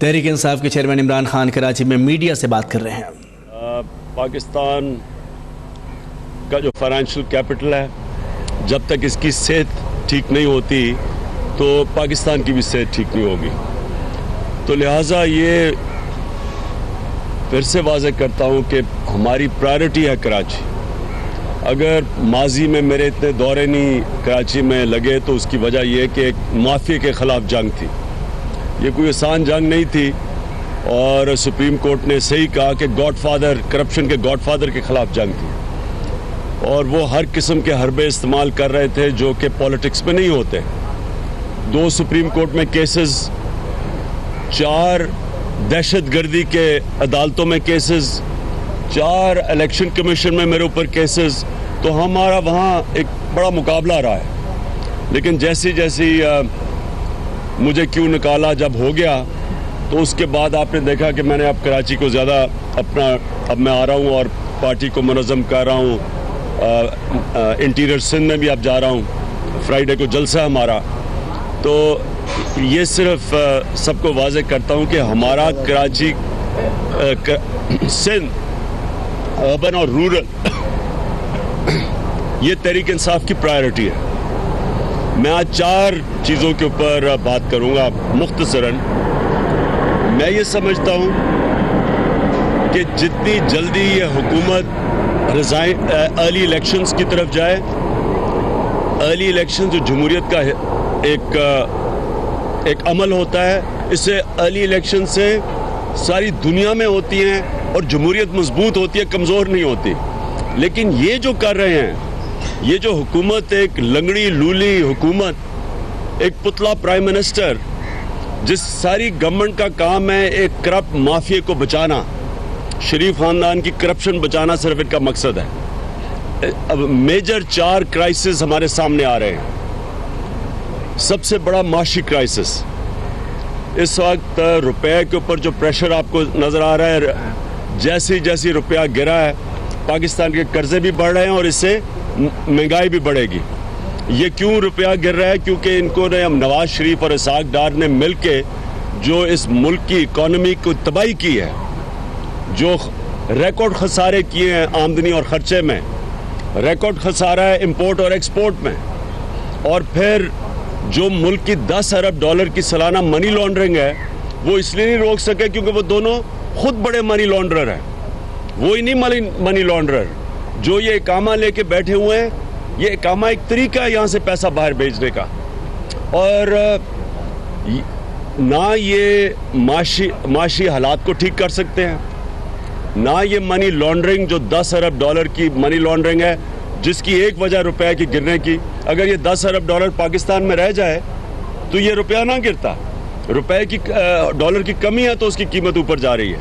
तहरीक इंसाफ के चेयरमैन इमरान खान कराची में मीडिया से बात कर रहे हैं। पाकिस्तान का जो फाइनेंशियल कैपिटल है, जब तक इसकी सेहत ठीक नहीं होती तो पाकिस्तान की भी सेहत ठीक नहीं होगी। तो लिहाजा ये फिर से वाज़ेह करता हूँ कि हमारी प्रायोरिटी है कराची। अगर माजी में मेरे इतने दौरे नहीं कराची में लगे तो उसकी वजह यह कि एक माफिया के ख़िलाफ़ जंग थी। ये कोई आसान जंग नहीं थी और सुप्रीम कोर्ट ने सही कहा कि गॉडफादर, करप्शन के गॉडफादर के ख़िलाफ़ जंग थी और वो हर किस्म के हरबे इस्तेमाल कर रहे थे जो कि पॉलिटिक्स में नहीं होते। 2 सुप्रीम कोर्ट में केसेस, 4 दहशतगर्दी के अदालतों में केसेस, 4 इलेक्शन कमीशन में मेरे ऊपर केसेस। तो हमारा वहाँ एक बड़ा मुकाबला रहा है। लेकिन जैसी जैसी मुझे क्यों निकाला जब हो गया तो उसके बाद आपने देखा कि मैंने अब कराची को ज़्यादा अब मैं आ रहा हूँ और पार्टी को मुनज़्ज़म कर रहा हूँ। इंटीरियर सिंध में भी अब जा रहा हूँ, फ्राइडे को जलसा है हमारा। तो ये सिर्फ सबको वाज़ेह करता हूँ कि हमारा कराची सिंध अर्बन और रूरल ये तहरीक इंसाफ की प्रायोरिटी है। मैं आज 4 चीज़ों के ऊपर बात करूंगा मुख्तसरन। मैं ये समझता हूं कि जितनी जल्दी ये हुकूमत अर्ली इलेक्शंस की तरफ जाए, अर्ली इलेक्शन जो जमहूरियत का एक अमल होता है, इससे अर्ली इलेक्शन से सारी दुनिया में होती हैं और जमहूरियत मजबूत होती है, कमज़ोर नहीं होती। लेकिन ये जो कर रहे हैं, ये जो हुकूमत, एक लंगड़ी लूली हुकूमत, एक पुतला प्राइम मिनिस्टर, जिस सारी गवर्नमेंट का काम है एक करप्ट माफिया को बचाना, शरीफ खानदान की करप्शन बचाना सिर्फ इनका मकसद है। अब मेजर 4 क्राइसिस हमारे सामने आ रहे हैं। सबसे बड़ा माशी क्राइसिस इस वक्त रुपए के ऊपर जो प्रेशर आपको नजर आ रहा है, जैसे जैसे रुपया गिरा है पाकिस्तान के कर्जे भी बढ़ रहे हैं और इससे महंगाई भी बढ़ेगी। ये क्यों रुपया गिर रहा है? क्योंकि इनको ने नवाज शरीफ और इसाक डार ने मिलके जो इस मुल्क की इकॉनमी को तबाही की है, जो रिकॉर्ड खसारे किए हैं आमदनी और खर्चे में, रिकॉर्ड खसारा है इंपोर्ट और एक्सपोर्ट में, और फिर जो मुल्क की 10 अरब डॉलर की सालाना मनी लॉन्ड्रिंग है वो इसलिए नहीं रोक सके क्योंकि वो दोनों खुद बड़े मनी लॉन्ड्रर हैं। वो ही नहीं मनी लॉन्ड्रर जो ये इकामा लेके बैठे हुए हैं। ये इकामा एक तरीका है यहाँ से पैसा बाहर भेजने का। और ना ये माशी हालात को ठीक कर सकते हैं, ना ये मनी लॉन्ड्रिंग जो 10 अरब डॉलर की मनी लॉन्ड्रिंग है जिसकी एक वजह रुपए की गिरने की। अगर ये 10 अरब डॉलर पाकिस्तान में रह जाए तो ये रुपया ना गिरता। रुपए की डॉलर की कमी है तो उसकी कीमत ऊपर जा रही है।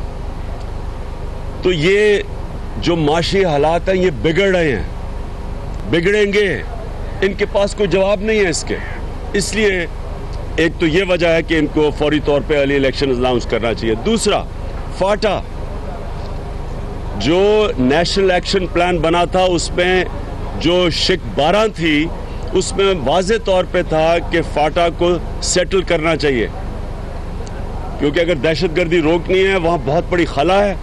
तो ये जो माशी हालात हैं ये बिगड़ रहे हैं, बिगड़ेंगे। इनके पास कोई जवाब नहीं है इसके। इसलिए एक तो ये वजह है कि इनको फौरी तौर पे अर्ली इलेक्शन अनाउंस करना चाहिए। दूसरा, फाटा जो नेशनल एक्शन प्लान बना था उसमें जो शिक 12 थी उसमें वाज़े तौर पे था कि फाटा को सेटल करना चाहिए, क्योंकि अगर दहशतगर्दी रोकनी है वहाँ बहुत बड़ी खला है।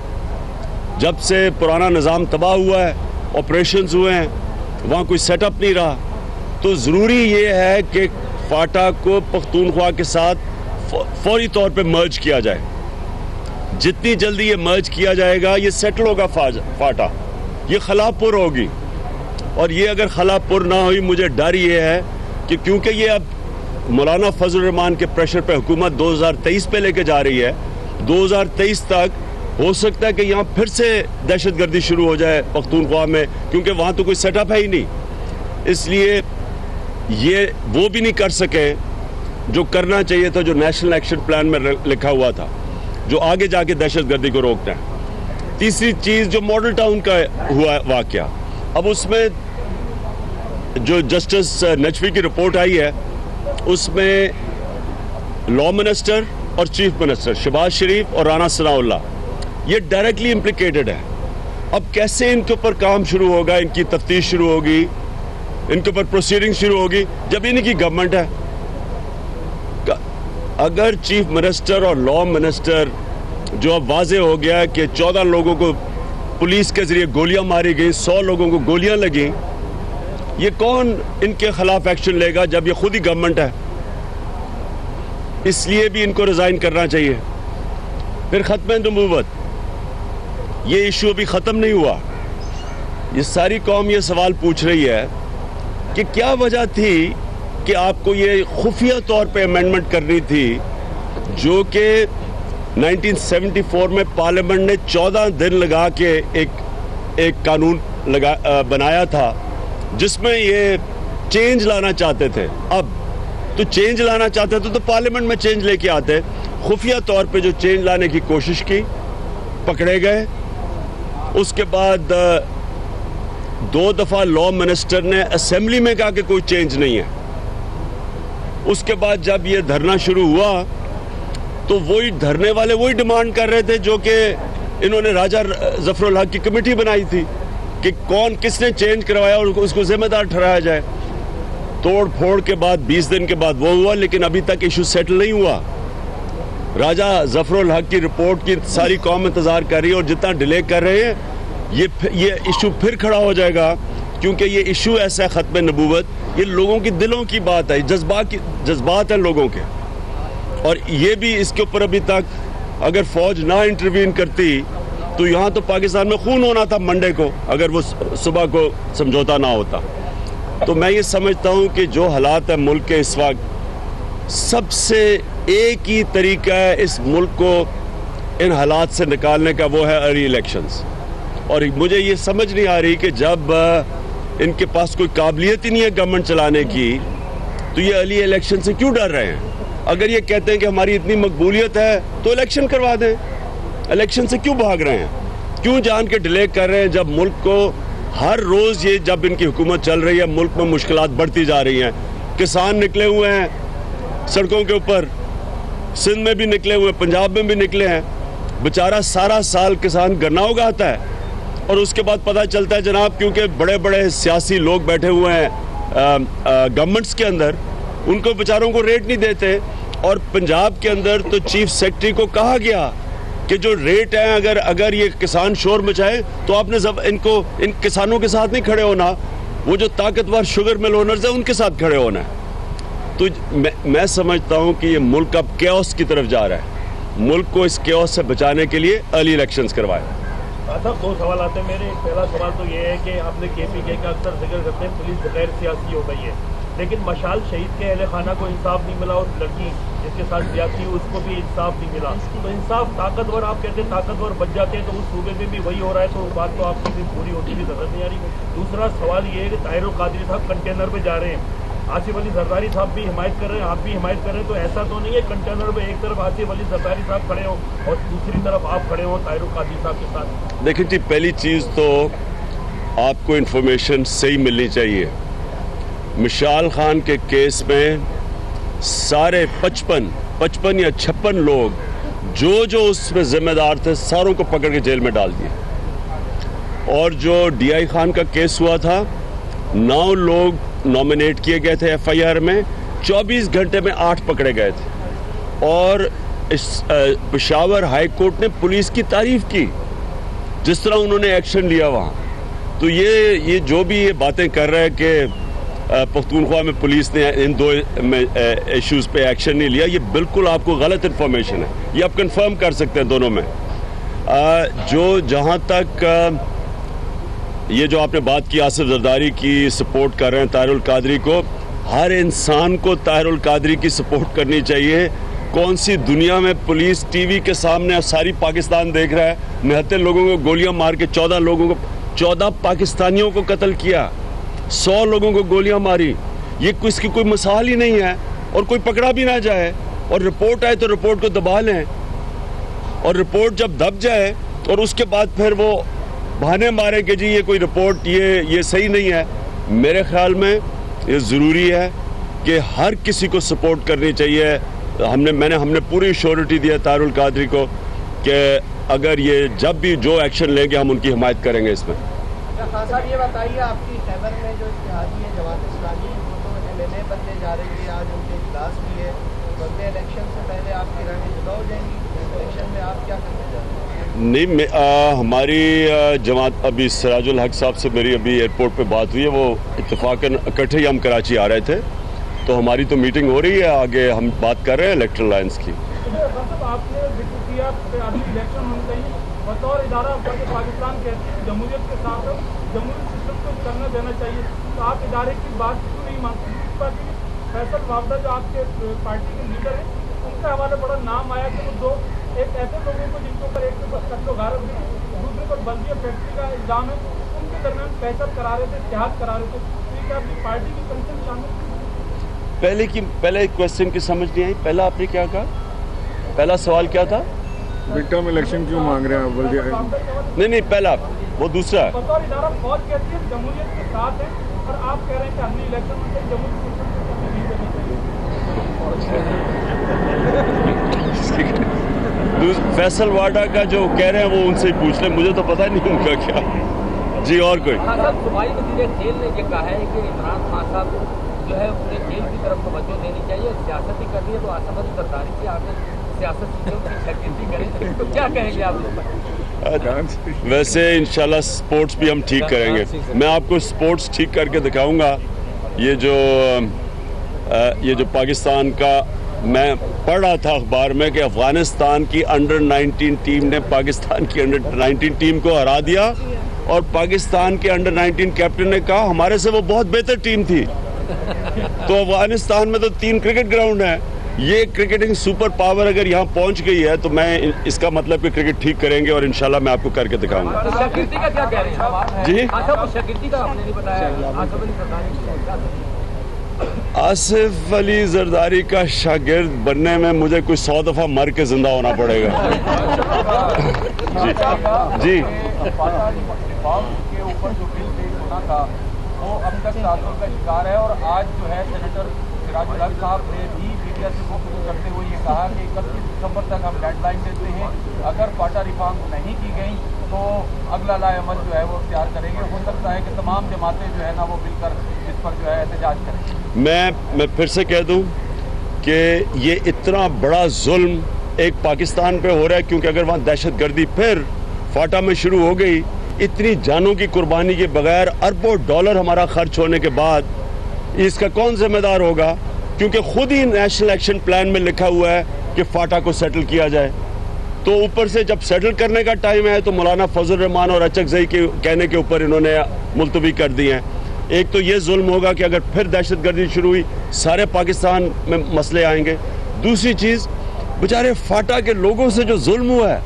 जब से पुराना निज़ाम तबाह हुआ है, ऑपरेशंस हुए हैं, वहाँ कोई सेटअप नहीं रहा। तो ज़रूरी ये है कि फाटा को पख्तूनख्वा के साथ फौरी तौर पे मर्ज किया जाए। जितनी जल्दी ये मर्ज किया जाएगा ये सेटल होगा फाटा, ये खलापुर होगी। और ये अगर खलापुर ना हुई, मुझे डर ये है कि क्योंकि ये अब मौलाना फजल रहमान के प्रेशर पे हुकूमत 2023 पे लेके जा रही है, 2023 तक हो सकता है कि यहाँ फिर से दहशतगर्दी शुरू हो जाए पख्तूनख्वा में, क्योंकि वहाँ तो कोई सेटअप है ही नहीं। इसलिए ये वो भी नहीं कर सके जो करना चाहिए था, जो नेशनल एक्शन प्लान में लिखा हुआ था, जो आगे जाके दहशतगर्दी को रोकता है। तीसरी चीज़ जो मॉडल टाउन का हुआ वाकया, अब उसमें जो जस्टिस नजफी की रिपोर्ट आई है उसमें लॉ मिनिस्टर और चीफ मिनिस्टर शहबाज शरीफ और राना सनाउल्लाह ये डायरेक्टली इम्प्लिकेटेड है। अब कैसे इनके ऊपर काम शुरू होगा, इनकी तफ्तीश शुरू होगी, इनके ऊपर प्रोसीडिंग शुरू होगी जब इनकी गवर्नमेंट है। अगर चीफ मिनिस्टर और लॉ मिनिस्टर जो अब वाजे हो गया कि 14 लोगों को पुलिस के जरिए गोलियां मारी गई, 100 लोगों को गोलियां लगी, ये कौन इनके खिलाफ एक्शन लेगा जब ये खुद ही गवर्नमेंट है? इसलिए भी इनको रिजाइन करना चाहिए। फिर खत्म नबूवत, ये इशू अभी ख़त्म नहीं हुआ। ये सारी कौम ये सवाल पूछ रही है कि क्या वजह थी कि आपको ये खुफिया तौर पे अमेंडमेंट करनी थी, जो कि 1974 में पार्लियामेंट ने 14 दिन लगा के एक कानून बनाया था जिसमें ये चेंज लाना चाहते थे। अब तो चेंज लाना चाहते थे तो पार्लियामेंट में चेंज लेके आते। खुफिया तौर पे जो चेंज लाने की कोशिश की, पकड़े गए। उसके बाद 2 दफ़ा लॉ मिनिस्टर ने असेंबली में कहा कि कोई चेंज नहीं है। उसके बाद जब ये धरना शुरू हुआ तो वही धरने वाले वही डिमांड कर रहे थे जो कि इन्होंने राजा जफरुल हक की कमेटी बनाई थी कि कौन किसने चेंज करवाया और उसको जिम्मेदार ठहराया जाए। तोड़ फोड़ के बाद 20 दिन के बाद वो हुआ, लेकिन अभी तक इशू सेटल नहीं हुआ। राजा जफरुल हक की रिपोर्ट की सारी कौम इंतजार कर रही है और जितना डिले कर रहे हैं ये इशू फिर खड़ा हो जाएगा, क्योंकि ये इशू ऐसा है खत्म नबूवत, ये लोगों की दिलों की बात है, जज्बात है लोगों के। और ये भी इसके ऊपर अभी तक अगर फौज ना इंटरवीन करती तो यहाँ तो पाकिस्तान में खून होना था मंडे को, अगर वो सुबह को समझौता ना होता। तो मैं ये समझता हूँ कि जो हालात है मुल्क के इस वक्त, सबसे एक ही तरीका है इस मुल्क को इन हालात से निकालने का, वो है अर्ली इलेक्शंस। और मुझे ये समझ नहीं आ रही कि जब इनके पास कोई काबिलियत ही नहीं है गवर्नमेंट चलाने की, तो ये अर्ली इलेक्शन से क्यों डर रहे हैं? अगर ये कहते हैं कि हमारी इतनी मकबूलियत है तो इलेक्शन करवा दें। इलेक्शन से क्यों भाग रहे हैं? क्यों जान के डिले कर रहे हैं, जब मुल्क को हर रोज़ ये जब इनकी हुकूमत चल रही है मुल्क में मुश्किलात बढ़ती जा रही हैं। किसान निकले हुए हैं सड़कों के ऊपर, सिंध में भी निकले हुए, पंजाब में भी निकले हैं। बेचारा सारा साल किसान गन्ना उगाता है और उसके बाद पता चलता है जनाब, क्योंकि बड़े बड़े सियासी लोग बैठे हुए हैं गवर्नमेंट्स के अंदर, उनको बेचारों को रेट नहीं देते। और पंजाब के अंदर तो चीफ सेक्रेटरी को कहा गया कि जो रेट है, अगर ये किसान शोर मचाए तो आपने इन किसानों के साथ नहीं खड़े होना, वो जो ताकतवर शुगर मिल ओनर्स है उनके साथ खड़े होना है। तो मैं समझता हूँ कि ये मुल्क अब केओस की तरफ जा रहा है। मुल्क को इस केओस से बचाने के लिए अर्ली इलेक्शंस करवाए। साहब 2 सवाल आते हैं मेरे। पहला सवाल तो ये है कि आपने KPK का अक्सर जिक्र करते हैं पुलिस गैर सियासी हो गई है, लेकिन मशाल शहीद के अहले खाना को इंसाफ नहीं मिला और लड़की जिसके साथ सियासी हुई उसको भी इंसाफ नहीं मिला। तो इंसाफ ताकतवर, आप कहते हैं ताकतवर बच जाते हैं, तो उस सूबे में भी वही हो रहा है, तो बात तो आपकी भी पूरी होती हुई नजर नहीं आ रही। दूसरा सवाल ये है कि ताहिरुल कादरी साहब कंटेनर पे जा रहे हैं, आसिफ अली जरदारी साहब भी हिमायत कर रहे हैं, आप भी हिमायत कर रहे हैं, तो ऐसा तो नहीं है कंटेनर में एक तरफ आसिफ अली जरदारी साहब खड़े हो और दूसरी तरफ आप खड़े हो ताहिरुल कादरी साहब के साथ? देखिए जी, पहली चीज़ तो आपको इन्फॉर्मेशन सही मिलनी चाहिए। मिशाल खान के केस में सारे 55 या 56 लोग जो उसमें जिम्मेदार थे सारों को पकड़ के जेल में डाल दिया। और जो DI खान का केस हुआ था, 9 लोग नॉमिनेट किए गए थे FIR में, 24 घंटे में 8 पकड़े गए थे। और इस पेशावर हाई कोर्ट ने पुलिस की तारीफ की जिस तरह उन्होंने एक्शन लिया वहाँ। तो ये जो भी ये बातें कर रहे हैं कि पख्तूनख्वा में पुलिस ने इन 2 इश्यूज़ पे एक्शन नहीं लिया, ये बिल्कुल आपको गलत इन्फॉर्मेशन है। ये आप कंफर्म कर सकते हैं दोनों में। जहाँ तक ये जो आपने बात की आसिफ जरदारी की सपोर्ट कर रहे हैं ताहिरुल कादरी को, हर इंसान को ताहिरुल कादरी की सपोर्ट करनी चाहिए। कौन सी दुनिया में पुलिस TV के सामने सारी पाकिस्तान देख रहा है, 79 लोगों को गोलियां मार के 14 पाकिस्तानियों को कत्ल किया, 100 लोगों को गोलियां मारी। ये इसकी कोई मिसाल ही नहीं है। और कोई पकड़ा भी ना जाए और रिपोर्ट आए तो रिपोर्ट को दबा लें, और रिपोर्ट जब दब जाए और उसके बाद फिर वो बहाने मारे कि जी ये कोई रिपोर्ट ये सही नहीं है। मेरे ख्याल में ये ज़रूरी है कि हर किसी को सपोर्ट करनी चाहिए। हमने पूरी श्योरिटी दी है ताहिरुल कादरी को कि अगर ये जब भी जो एक्शन लेंगे हम उनकी हिमायत करेंगे इसमें। खान साहब ये बताइए, आपकी खैबर में जो इत्तेहादी है जमात इस्लामी, वो तो MLA बनने जा रही है, आज उनके इजलास भी है, बदले इलेक्शन से पहले आपकी रणनीति हो जाएंगी, इलेक्शन में आप क्या करने जा रहे हैं? नहीं, हमारी जमात अभी सिराजुल हक साहब से मेरी अभी एयरपोर्ट पे बात हुई है। वो इत्तेफाकन इकट्ठे ही हम कराची आ रहे थे, तो हमारी तो मीटिंग हो रही है, आगे हम बात कर रहे हैं इलेक्ट्रल अलायंस की। आपने जिक्र किया अभी इलेक्शन होने चाहिए, बतौर इदारा पाकिस्तान कहती है जमहूरियत के साथ जमहूरी सिस्टम को करना देना चाहिए, तो आप इदारे की बात क्यों नहीं मानते? दूसरी बात ये फैसल वावदा जो आपके पार्टी के लीडर हैं, उनके हवाले बड़ा नाम आया कि वो दो एक ऐसे लोगों को जिनके ऊपर एक के कत्लो गारत भी, दूसरे पर बल्दिया फैक्ट्री का इल्जाम है, उनके दरमियान फैसल करा रहे थे, इत्तेहाद करा रहे थे, तो ये अपनी पार्टी की कंसर्न शामिल पहले क्वेश्चन की समझ नहीं आई। पहला आपने क्या कहा? पहला सवाल क्या था? मिड टर्म इलेक्शन क्यों मांग रहे हैं आप? नहीं, पहला वो दूसरा है। बतौर इदारा फौज कहती है जमहूरियत के साथ है, और आप कह रहे हैं कि अगली इलेक्शन में जमहूरी सिस्टम को कभी नहीं देनी चाहिए। फैसल वाडा का जो कह रहे हैं वो उनसे ही पूछ लें, मुझे तो पता नहीं उनका क्या। जी, और कोई? हाँ साहब, सूबाई वज़ीर खेल ने ये कहा है कि इमरान खान साहब जो है उन्हें खेल की तरफ तवज्जो देनी चाहिए, सियासत ही करनी है तो आसम अली जरदारी की आपने सियासत की शागिर्दी करें, तो क्या कहेंगे आप इस पर? वैसे इंशाल्लाह स्पोर्ट्स भी हम ठीक करेंगे। मैं आपको स्पोर्ट्स ठीक करके दिखाऊंगा। ये जो पाकिस्तान का, मैं पढ़ रहा था अखबार में कि अफगानिस्तान की अंडर 19 टीम ने पाकिस्तान की अंडर 19 टीम को हरा दिया, और पाकिस्तान के अंडर 19 कैप्टन ने कहा हमारे से वो बहुत बेहतर टीम थी। तो अफगानिस्तान में तो 3 क्रिकेट ग्राउंड है। ये क्रिकेटिंग सुपर पावर अगर यहाँ पहुँच गई है, तो मैं इसका मतलब कि क्रिकेट ठीक करेंगे, और इंशाल्लाह मैं आपको करके दिखाऊंगा। तो शागिर्दी का क्या कह रहे हैं जी, शागिर्दी का आपने नहीं बताया। आसिफ अली जरदारी का शागिर्द बनने में मुझे कुछ 100 दफा मर के जिंदा होना पड़ेगा। जी, के ऊपर जो बिल पेश होना था वो अब तक तासुर का शिकार है, और आज जो है सेनेटर सिराजुल हक साहब ने भी मीडिया से गुफ्तगू करते हुए ये कहा कि 31 दिसंबर तक हम डेडलाइन देते हैं, अगर फाटा रिफॉर्म नहीं की गई तो अगला लाएअमल जो है वो इख्तियार करेंगे। हो सकता है कि तमाम जमातें जो है ना वो मिलकर इस पर जो है एहतजाज करें। मैं फिर से कह दूं कि ये इतना बड़ा जुल्म एक पाकिस्तान पे हो रहा है, क्योंकि अगर वहाँ दहशतगर्दी फिर फाटा में शुरू हो गई, इतनी जानों की कुर्बानी के बगैर अरबों डॉलर हमारा खर्च होने के बाद इसका कौन जिम्मेदार होगा? क्योंकि खुद ही नेशनल एक्शन प्लान में लिखा हुआ है कि फाटा को सेटल किया जाए। तो ऊपर से जब सेटल करने का टाइम है तो मौलाना फजल रहमान और अचकजई के कहने के ऊपर इन्होंने मुलतवी कर दिए हैं। एक तो ये जुल्म होगा कि अगर फिर दहशतगर्दी शुरू हुई, सारे पाकिस्तान में मसले आएंगे। दूसरी चीज़, बेचारे फाटा के लोगों से जो जुल्म हुआ है,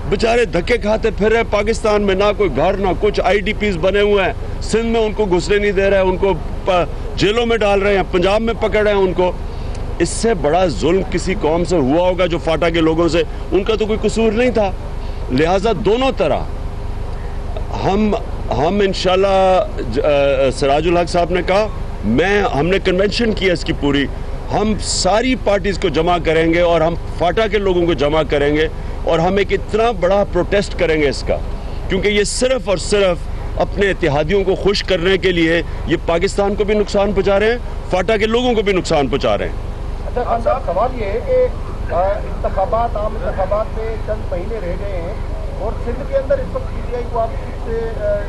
बेचारे धक्के खाते फिर रहे पाकिस्तान में, ना कोई घर ना कुछ, IDPs बने हुए हैं, सिंध में उनको घुसने नहीं दे रहे हैं, उनको जेलों में डाल रहे हैं, पंजाब में पकड़ रहे हैं उनको। इससे बड़ा जुल्म किसी कौम से हुआ होगा जो फाटा के लोगों से, उनका तो कोई कसूर नहीं था। लिहाजा दोनों तरह हम इंशाल्लाह, सिराजुल हक साहब ने कहा, हमने कन्वेंशन किया इसकी पूरी, हम सारी पार्टीज को जमा करेंगे और हम फाटा के लोगों को जमा करेंगे, और हम एक इतना बड़ा प्रोटेस्ट करेंगे इसका, क्योंकि ये सिर्फ और सिर्फ अपने इत्तेहादियों को खुश करने के लिए ये पाकिस्तान को भी नुकसान पहुंचा रहे हैं, फाटा के लोगों को भी नुकसान पहुंचा रहे हैं। अच्छा खान साहब, सवाल ये है कि इंतखाबात, आम इंतखाबात में चंद महीने रह गए हैं, और सिंध के अंदर इस वक्त PTI को आप से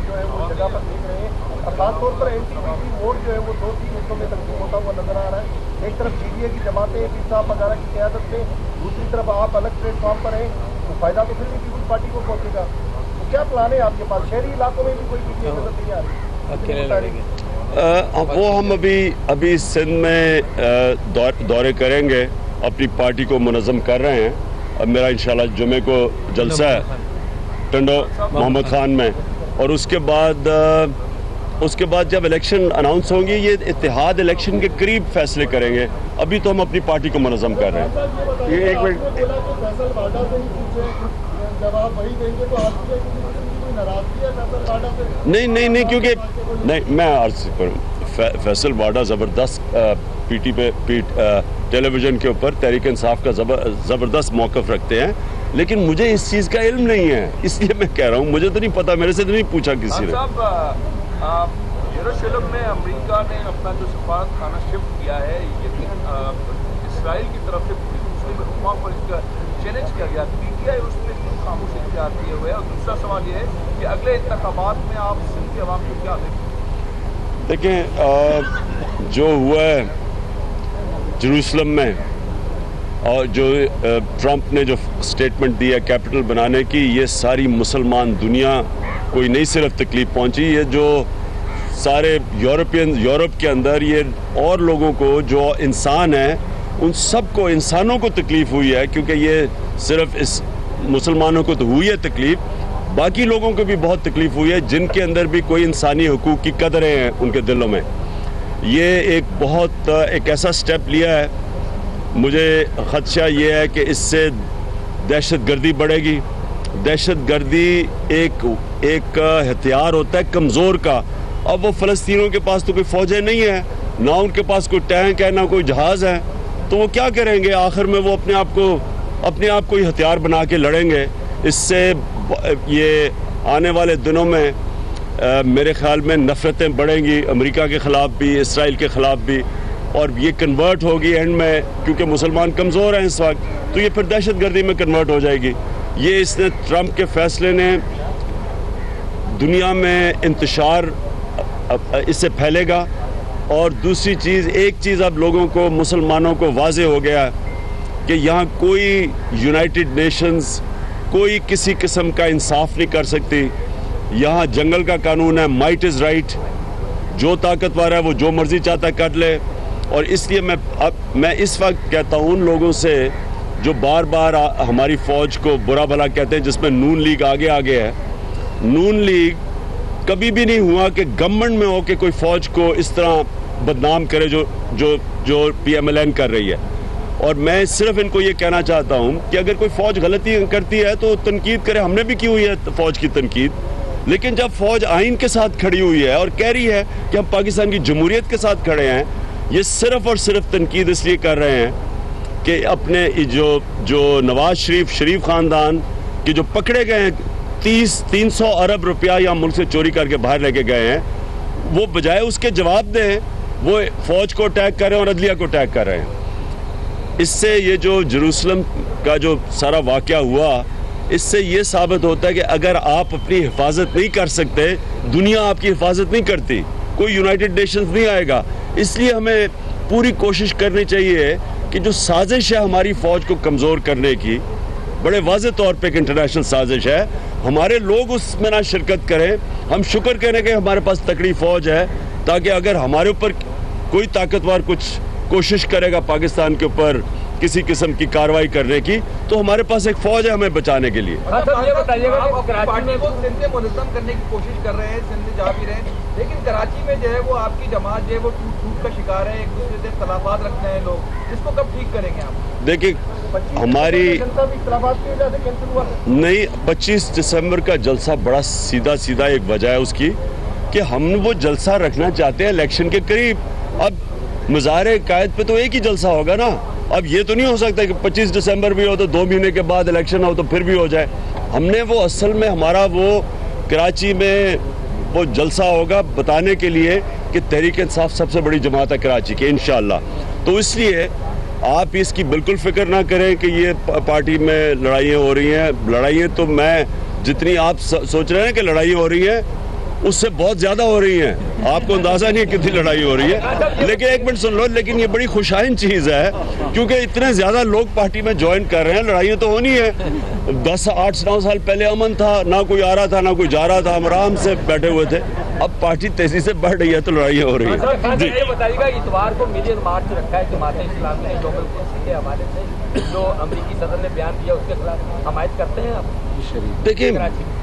जो है वो जगह पर देख रहे हैं, और खासतौर पर NTPC वोट जो है वो 2-3 हिस्सों में तकसीम होता हुआ नजर आ रहा है। एक तरफ GDA की जमातें पीर साहब वगैरह की क़यादत में, दूसरी तरफ आप अलग प्लेटफॉर्म पर हैं, तो फायदा तो फिर भी पीपल्स पार्टी को पहुँचेगा। तो क्या प्लान है आपके पास? शहरी इलाकों में भी कोई PTI नजर नहीं आ रही? वो हम अभी सिंध में दौरे करेंगे, अपनी पार्टी को मुनज़्ज़म कर रहे हैं। अब मेरा इंशाल्लाह जुमे को जलसा है टंडो मोहम्मद खान में, और उसके बाद जब इलेक्शन अनाउंस होंगे, ये इत्तेहाद इलेक्शन के करीब फैसले करेंगे। अभी तो हम अपनी पार्टी को मुनज़्ज़म कर रहे हैं। ये एक मिनट, नहीं, क्योंकि नहीं, मैं अर्ज करूँ, फैसल वाडा ज़बरदस्त टेलीविज़न के ऊपर तहरीक इंसाफ का ज़बरदस्त मौक़िफ़ रखते हैं, लेकिन मुझे इस चीज़ का इल्म नहीं है, इसलिए मैं कह रहा हूँ, मुझे तो नहीं पता, मेरे से तो नहीं पूछा किसी ने। यरूशलेम में अमेरिका ने अपना जो सफारत खाना शिफ्ट किया है, इस इसराइल की तरफ से पूरी मुस्लिम उम्मा पर इसका चैलेंज किया गया, पीटीआई उस पर क्यों खामोशी इख्तियार किए हुए है? और दूसरा सवाल ये है कि अगले इंतखाबात में आप सिंध के अवाम को क्या देखें? देखें, जो हुआ है जेरूसलम में और जो ट्रंप ने जो स्टेटमेंट दिया कैपिटल बनाने की, ये सारी मुसलमान दुनिया कोई नहीं सिर्फ तकलीफ पहुंची, ये जो सारे यूरोप के अंदर ये और लोगों को जो इंसान हैं उन सबको, इंसानों को तकलीफ हुई है, क्योंकि ये सिर्फ इस मुसलमानों को तो हुई है तकलीफ, बाकी लोगों को भी बहुत तकलीफ हुई है जिनके अंदर भी कोई इंसानी हुकूक की कदरें हैं उनके दिलों में। ये एक ऐसा स्टेप लिया है, मुझे ख़दशा ये है कि इससे दहशतगर्दी बढ़ेगी। दहशतगर्दी एक हथियार होता है कमज़ोर का। अब वो फ़लस्तीनियों के पास तो कोई फ़ौजें नहीं है, ना उनके पास कोई टैंक है, ना कोई जहाज़ है, तो वो क्या करेंगे? आखिर में वो अपने आप को ही हथियार बना के लड़ेंगे। इससे ये आने वाले दिनों में मेरे ख्याल में नफ़रतें बढ़ेंगी, अमेरिका के ख़िलाफ़ भी, इसराइल के ख़िलाफ़ भी, और ये कन्वर्ट होगी एंड में, क्योंकि मुसलमान कमज़ोर हैं इस वक्त, तो ये फिर दहशतगर्दी में कन्वर्ट हो जाएगी। ये इसने ट्रंप के फ़ैसले ने दुनिया में इंतशार इससे फैलेगा। और दूसरी चीज़, एक चीज़ अब लोगों को, मुसलमानों को वाज़े हो गया कि यहाँ कोई यूनाइटेड नेशंस कोई किसी किस्म का इंसाफ नहीं कर सकती। यहाँ जंगल का कानून है, माइट इज़ राइट, जो ताकतवर है वो जो मर्ज़ी चाहता कर ले। और इसलिए मैं इस वक्त कहता हूँ उन लोगों से जो बार बार हमारी फ़ौज को बुरा भला कहते हैं, जिसमें नून लीग आगे है। नून लीग कभी भी नहीं हुआ कि गवर्नमेंट में हो कि कोई फ़ौज को इस तरह बदनाम करे जो PMLN कर रही है। और मैं सिर्फ इनको ये कहना चाहता हूँ कि अगर कोई फ़ौज गलती करती है तो तनकीद करे, हमने भी की हुई है फ़ौज की तनकीद, लेकिन जब फ़ौज आइन के साथ खड़ी हुई है और कह रही है कि हम पाकिस्तान की जमहूरियत के साथ खड़े हैं, ये सिर्फ और सिर्फ तनकीद इसलिए कर रहे हैं कि अपने जो नवाज शरीफ ख़ानदान के जो पकड़े गए हैं 300 अरब रुपया या मुल्क से चोरी करके बाहर लेके गए हैं, वो बजाय उसके जवाब दें वो फ़ौज को अटैक कर रहे हैं और अदलिया को अटैक कर रहे हैं। इससे ये जो जेरूसलम का जो सारा वाक़या हुआ, इससे ये साबित होता है कि अगर आप अपनी हिफाजत नहीं कर सकते, दुनिया आपकी हिफाजत नहीं करती, कोई यूनाइटेड नेशंस नहीं आएगा। इसलिए हमें पूरी कोशिश करनी चाहिए कि जो साजिश है हमारी फ़ौज को कमज़ोर करने की, बड़े वाज़े तौर पे एक इंटरनेशनल साजिश है, हमारे लोग उसमें ना शिरकत करें। हम शुक्र करें कि हमारे पास तकड़ी फ़ौज है, ताकि अगर हमारे ऊपर कोई ताकतवर कुछ कोशिश करेगा पाकिस्तान के ऊपर किसी किस्म की कार्रवाई करने की, तो हमारे पास एक फ़ौज है हमें बचाने के लिए। ये बताइएगा आप पार्टी को सिंध से मुनज़्ज़म करने की कोशिश कर रहे हैं, सिंध में जा भी रहे हैं, लेकिन कराची में जो है वो आपकी जमात जो है वो टूट का शिकार है, एक दूसरे से इख्तिलाफात रखते हैं लोग, जिसको कब ठीक करेंगे आप? देखिए, हमारी नहीं, 25 दिसंबर का जलसा बड़ा सीधा एक वजह है उसकी कि हम वो जलसा रखना चाहते हैं इलेक्शन के करीब। अब मज़ार कायद पे तो एक ही जलसा होगा ना। अब ये तो नहीं हो सकता कि 25 दिसंबर भी हो तो 2 महीने के बाद इलेक्शन हो तो फिर भी हो जाए। हमने वो असल में हमारा वो कराची में वो जलसा होगा बताने के लिए कि तहरीक इंसाफ सबसे बड़ी जमात है कराची की, इंशाअल्लाह। तो इसलिए आप इसकी बिल्कुल फिक्र ना करें कि ये पार्टी में लड़ाइयाँ हो रही हैं। लड़ाइयाँ तो मैं जितनी आप सोच रहे हैं कि लड़ाई हो रही है, उससे बहुत ज़्यादा हो रही हैं। आपको अंदाज़ा नहीं है कितनी लड़ाई हो रही है। लेकिन एक मिनट सुन लो, लेकिन ये बड़ी खुशाइन चीज़ है क्योंकि इतने ज़्यादा लोग पार्टी में ज्वाइन कर रहे हैं। लड़ाइयाँ तो होनी है। 8-9 साल पहले अमन था, ना कोई आ रहा था ना कोई जा रहा था, हम आराम से बैठे हुए थे। अब पार्टी तेज़ी से बढ़ रही है तो लड़ाइयाँ हो रही है। जी, ये बताइएगा, इतवार को मिलियन मार्च रखा है जमात-ए-इस्लामी ने के हवाले से, जो अमरीकी सदर ने बयान दिया उसके खिलाफ हमायत करते हैं आप?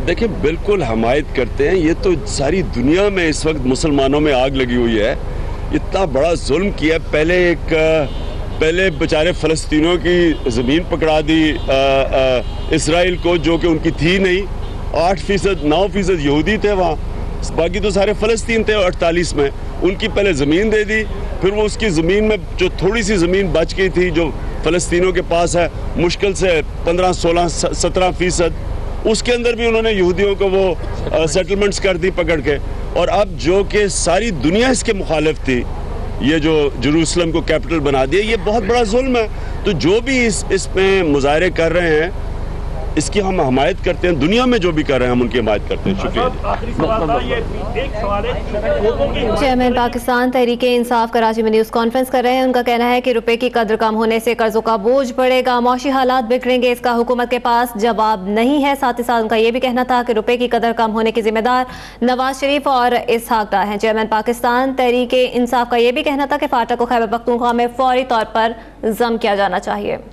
देखिए बिल्कुल हमायत करते हैं। ये तो सारी दुनिया में इस वक्त मुसलमानों में आग लगी हुई है। इतना बड़ा जुल्म किया। पहले बेचारे फ़लस्तीनों की ज़मीन पकड़ा दी इसराइल को, जो कि उनकी थी नहीं। 8% 9% यहूदी थे वहाँ, बाकी तो सारे फ़लस्तीन थे। 48 में उनकी पहले ज़मीन दे दी, फिर वो उसकी ज़मीन में जो थोड़ी सी ज़मीन बच गई थी जो फ़लस्तीनों के पास है, मुश्किल से 15-16-17%, उसके अंदर भी उन्होंने यहूदियों को वो सेटलमेंट्स कर दी पकड़ के। और अब जो कि सारी दुनिया इसके मुखालिफ थी, ये जो जेरूसलम को कैपिटल बना दिया, ये बहुत बड़ा जुल्म है। तो जो भी इसमें मुजाहरे कर रहे हैं, इसकी हम हमायत करते हैं। दुनिया में जो भी कर रहे हैं हम उनकी हमायत करते हैं। शुक्रिया। आखिरी सवाल था, ये एक सवाल है, चेयरमैन पाकिस्तान तहरीक इंसाफ कराची में न्यूज़ कॉन्फ्रेंस कर रहे हैं। उनका कहना है कि रुपए की कदर कम होने से कर्जों का बोझ बढ़ेगा, मौशी हालात बिगड़ेंगे, इसका हुकूमत के पास जवाब नहीं है। साथ ही साथ उनका ये भी कहना था कि रुपए की कदर कम होने की जिम्मेदार नवाज शरीफ और इसहाक डार हैं। चेयरमैन पाकिस्तान तहरीक इंसाफ का ये भी कहना था कि फाटक को खैबर पख्तूनख्वा में फौरी तौर पर जम किया जाना चाहिए।